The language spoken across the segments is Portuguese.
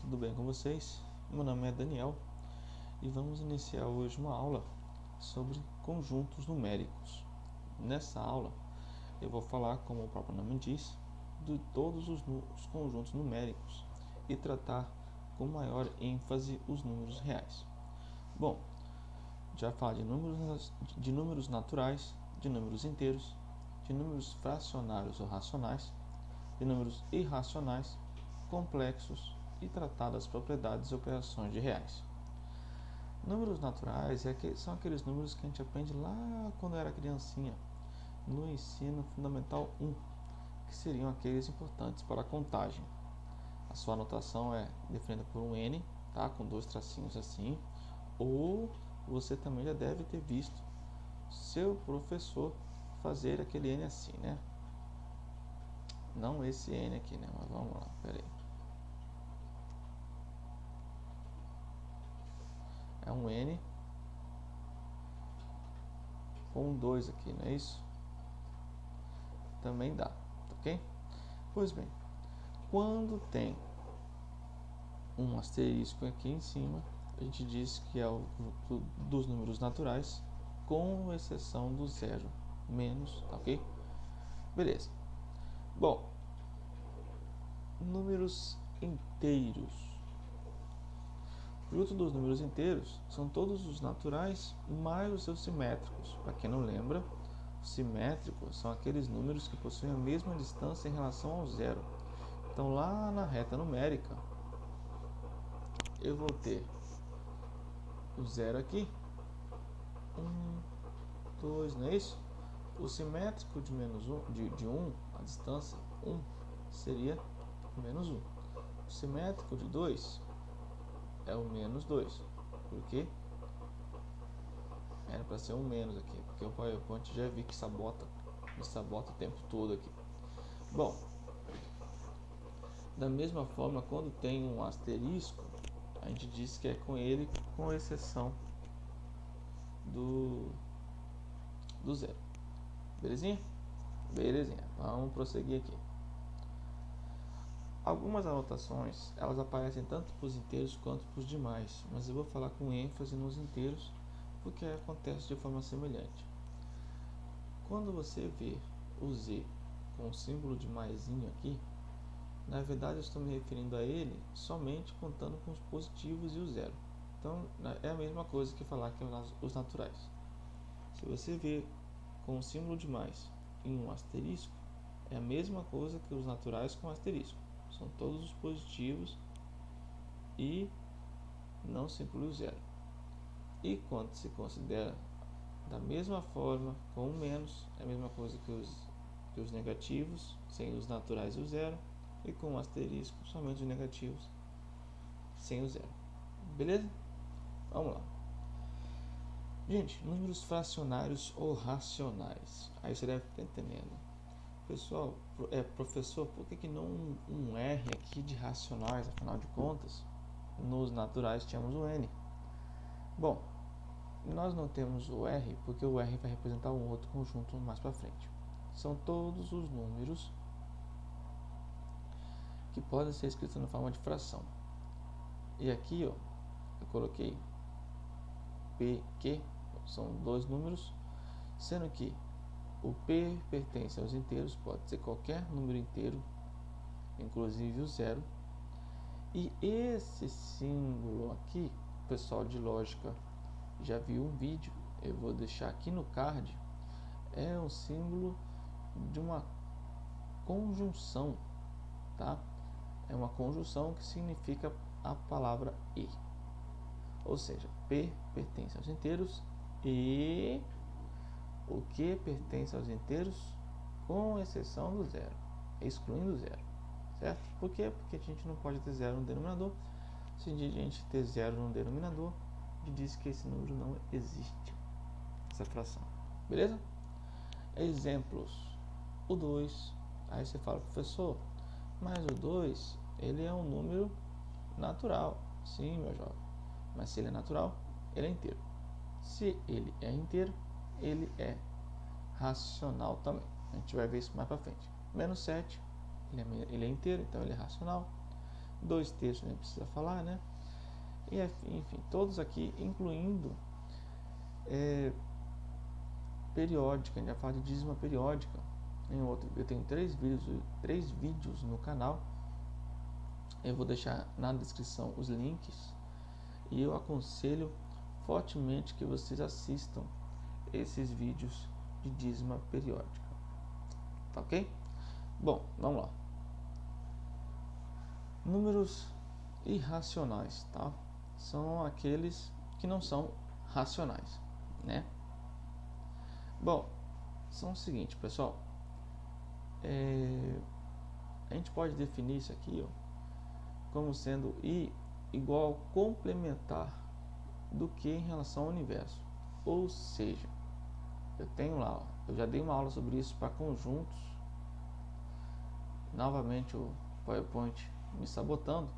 tudo bem com vocês? Meu nome é Daniel e vamos iniciar hoje uma aula sobre conjuntos numéricos. Nessa aula eu vou falar, como o próprio nome diz, de todos os conjuntos numéricos e tratar com maior ênfase os números reais. Bom, já falo de números naturais, de números inteiros, de números fracionários ou racionais, de números irracionais, complexos e tratar das propriedades e operações de reais. Números naturais são aqueles números que a gente aprende lá quando era criancinha, no ensino fundamental 1, que seriam aqueles importantes para a contagem. A sua anotação é definida por um N, tá? Com dois tracinhos assim, ou você também já deve ter visto seu professor fazer aquele N assim, né? Não esse N aqui, né? Mas vamos lá, peraí. É um N com 2 aqui, não é isso? Também dá, ok? Pois bem, quando tem um asterisco aqui em cima, a gente diz que é o dos números naturais, com exceção do zero, menos, tá ok? Beleza. Bom, números inteiros. O fruto dos números inteiros são todos os naturais mais os seus simétricos. Para quem não lembra, simétricos são aqueles números que possuem a mesma distância em relação ao zero. Então, lá na reta numérica, eu vou ter o zero aqui, 1, 2, não é isso? O simétrico de menos 1, de 1, a distância 1, seria menos 1. O simétrico de 2 é o menos 2. Por quê? Era para ser um menos aqui, porque o PowerPoint já vi que me sabota o tempo todo aqui. Bom, da mesma forma, quando tem um asterisco, a gente diz que é com ele, com exceção do zero. Belezinha? Belezinha. Vamos prosseguir aqui. Algumas anotações, elas aparecem tanto para os inteiros quanto para os demais, mas eu vou falar com ênfase nos inteiros, porque acontece de forma semelhante. Quando você vê o Z com o símbolo de maisinho aqui, na verdade eu estou me referindo a ele somente contando com os positivos e o zero. Então é a mesma coisa que falar que os naturais. Se você vê com o símbolo de mais em um asterisco, é a mesma coisa que os naturais com asterisco. São todos os positivos e não se inclui o zero. E quando se considera da mesma forma com o menos, é a mesma coisa que os negativos, sem os naturais e o zero, e com o asterisco, somente os negativos, sem o zero. Beleza? Vamos lá. Gente, números fracionários ou racionais. Aí você deve estar entendendo. Pessoal, professor, por que não um R aqui de racionais? Afinal de contas, nos naturais tínhamos o N. Bom, nós não temos o R porque o R vai representar um outro conjunto mais para frente. São todos os números que podem ser escritos na forma de fração. E aqui, ó, eu coloquei PQ, são dois números, sendo que o P pertence aos inteiros, pode ser qualquer número inteiro, inclusive o zero. E esse símbolo aqui, o pessoal de lógica já viu um vídeo, eu vou deixar aqui no card, é um símbolo de uma conjunção, tá? É uma conjunção que significa a palavra e. Ou seja, P pertence aos inteiros e o Q pertence aos inteiros com exceção do zero, excluindo o zero, certo? Por quê? Porque a gente não pode ter zero no denominador. Se a gente ter zero no denominador, a gente diz que esse número não existe, essa fração. Beleza? Exemplos. O 2. Aí você fala, professor, mas o 2, ele é um número natural. Sim, meu jovem. Mas se ele é natural, ele é inteiro. Se ele é inteiro, ele é racional também. A gente vai ver isso mais para frente. Menos 7, ele é inteiro, então ele é racional. 2/3 nem precisa falar, né? E enfim, todos aqui, incluindo periódica, a gente vai falar de dízima periódica em outro. Eu tenho 3 vídeos no canal. Eu vou deixar na descrição os links e eu aconselho fortemente que vocês assistam esses vídeos de dízima periódica, tá ok? Bom, vamos lá. Números irracionais, tá? São aqueles que não são racionais, né? Bom, são o seguinte, pessoal. A gente pode definir isso aqui, ó, como sendo I igual complementar do que em relação ao universo. Ou seja, eu tenho lá, ó, eu já dei uma aula sobre isso para conjuntos. Novamente o PowerPoint me sabotando.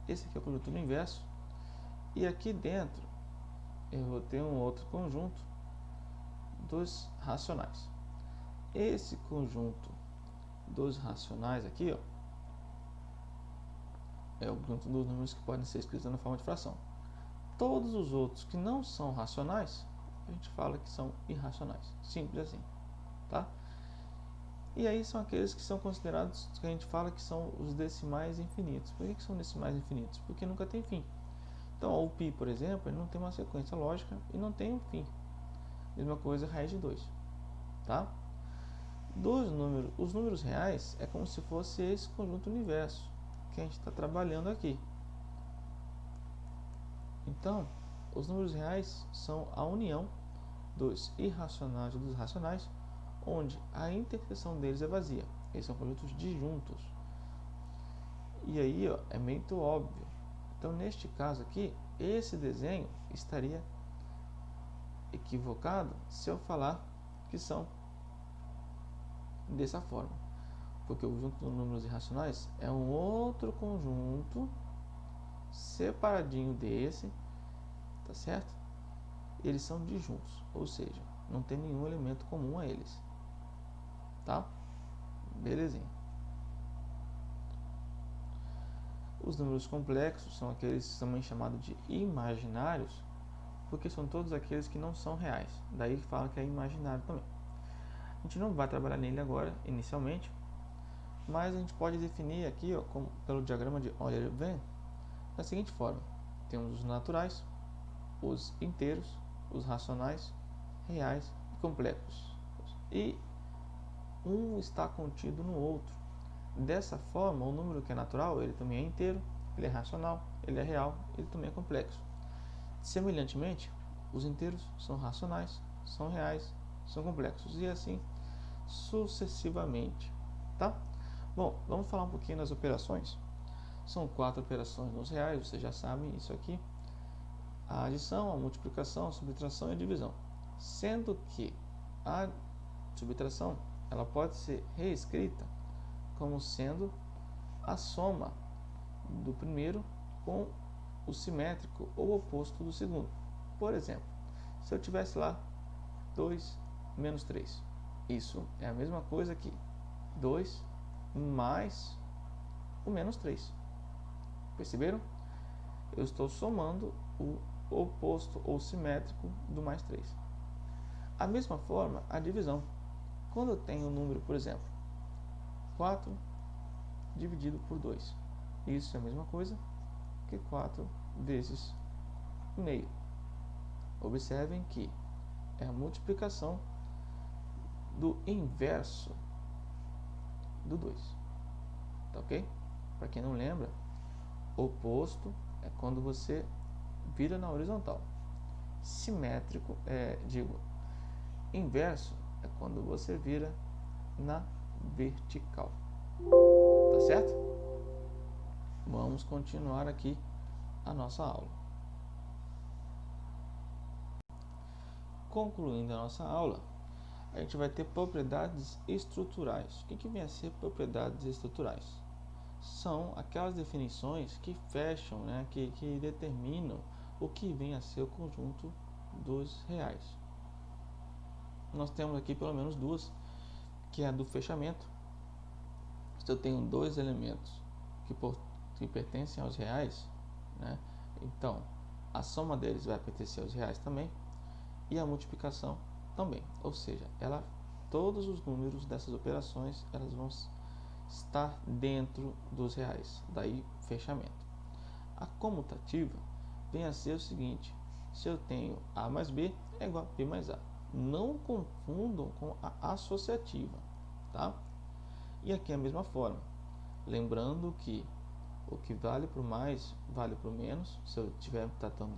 Esse aqui é o conjunto do universo. E aqui dentro eu vou ter um outro conjunto dos racionais. Esse conjunto dos racionais aqui, ó, é o conjunto dos números que podem ser escritos na forma de fração. Todos os outros que não são racionais, a gente fala que são irracionais. Simples assim, tá? E aí são aqueles que são considerados, que a gente fala que são os decimais infinitos. Por que são decimais infinitos? Porque nunca tem fim. Então, o π, por exemplo, ele não tem uma sequência lógica e não tem um fim. Mesma coisa, raiz de 2, tá? Os números reais é como se fosse esse conjunto universo que a gente está trabalhando aqui. Então, os números reais são a união dos irracionais e dos racionais, onde a interseção deles é vazia. Eles são conjuntos disjuntos. E aí, ó, é meio óbvio. Então, neste caso aqui, esse desenho estaria equivocado se eu falar que são dessa forma. Porque o conjunto dos números irracionais é um outro conjunto separadinho desse, tá certo? Eles são disjuntos, ou seja, não tem nenhum elemento comum a eles, tá? Belezinha. Os números complexos são aqueles que também chamados de imaginários, porque são todos aqueles que não são reais. Daí fala que é imaginário também. A gente não vai trabalhar nele agora, inicialmente, mas a gente pode definir aqui, ó, pelo diagrama de Euler-Venn, da seguinte forma: temos os naturais, os inteiros, os racionais, reais e complexos. E um está contido no outro. Dessa forma, o número que é natural, ele também é inteiro, ele é racional, ele é real, ele também é complexo. Semelhantemente, os inteiros são racionais, são reais, são complexos e assim sucessivamente, tá? Bom, vamos falar um pouquinho das operações. São 4 operações nos reais, vocês já sabem isso aqui: a adição, a multiplicação, a subtração e a divisão. Sendo que a subtração ela pode ser reescrita como sendo a soma do primeiro com o simétrico ou oposto do segundo. Por exemplo, se eu tivesse lá 2 menos 3, isso é a mesma coisa que 2 mais o menos 3. Perceberam? Eu estou somando o oposto ou simétrico do mais 3. A mesma forma, a divisão. Quando eu tenho um número, por exemplo, 4 dividido por 2. Isso é a mesma coisa que 4 vezes meio. Observem que é a multiplicação do inverso do 2. Tá ok? Para quem não lembra, oposto é quando você vira na horizontal. Simétrico inverso é quando você vira na vertical. Tá certo? Vamos continuar aqui a nossa aula. Concluindo a nossa aula, a gente vai ter propriedades estruturais. O que vem a ser propriedades estruturais? São aquelas definições que fecham, né, que determinam o que vem a ser o conjunto dos reais. Nós temos aqui pelo menos duas, que é a do fechamento. Se eu tenho dois elementos que pertencem aos reais, né? Então, a soma deles vai pertencer aos reais também e a multiplicação também. Ou seja, todos os números dessas operações elas vão estar dentro dos reais. Daí, fechamento. A comutativa vem a ser o seguinte: se eu tenho A mais B é igual a B mais A. Não confundam com a associativa, tá? E aqui é a mesma forma. Lembrando que o que vale para o mais vale para o menos, se eu estiver tratando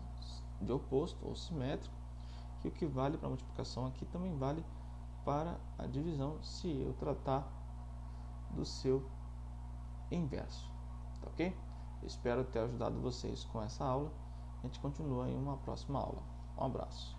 de oposto ou simétrico, que o que vale para a multiplicação aqui também vale para a divisão, se eu tratar do seu inverso, tá ok? Espero ter ajudado vocês com essa aula. A gente continua em uma próxima aula. Um abraço.